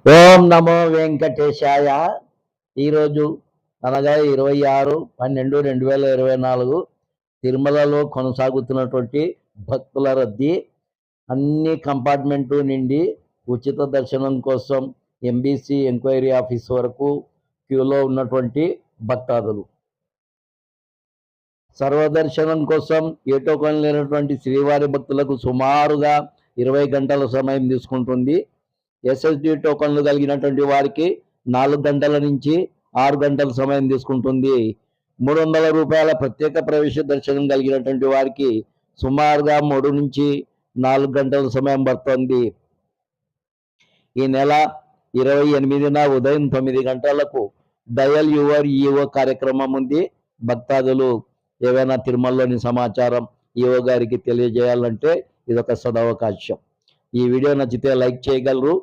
ఓం నమో వెంకటేశాయ. ఈరోజు అనగా 26/12/2024 తిరుమలలో కొనసాగుతున్నటువంటి భక్తుల రద్దీ అన్ని కంపార్ట్మెంటు నిండి ఉచిత దర్శనం కోసం ఎంబీసీ ఎంక్వైరీ ఆఫీస్ వరకు క్యూలో ఉన్నటువంటి భక్తాదులు. సర్వదర్శనం కోసం ఏ టోకన్ లేనటువంటి శ్రీవారి భక్తులకు సుమారుగా 20 గంటల సమయం తీసుకుంటుంది. ఎస్ఎస్డి టోకన్లు కలిగినటువంటి వారికి 4 గంటల నుంచి 6 గంటల సమయం తీసుకుంటుంది. 300 రూపాయల ప్రత్యేక ప్రవేశ దర్శనం కలిగినటువంటి వారికి సుమారుగా 3 నుంచి 4 గంటల సమయం పడుతుంది. ఈ నెల 28న ఉదయం 9 గంటలకు డయల్ యువర్ ఈఓ కార్యక్రమం ఉంది. భక్తాదులు ఏవైనా తిరుమలలోని సమాచారం ఈఓ గారికి తెలియజేయాలంటే ఇదొక సదవకాశం. ఈ వీడియో నచ్చితే లైక్ చేయగలరు.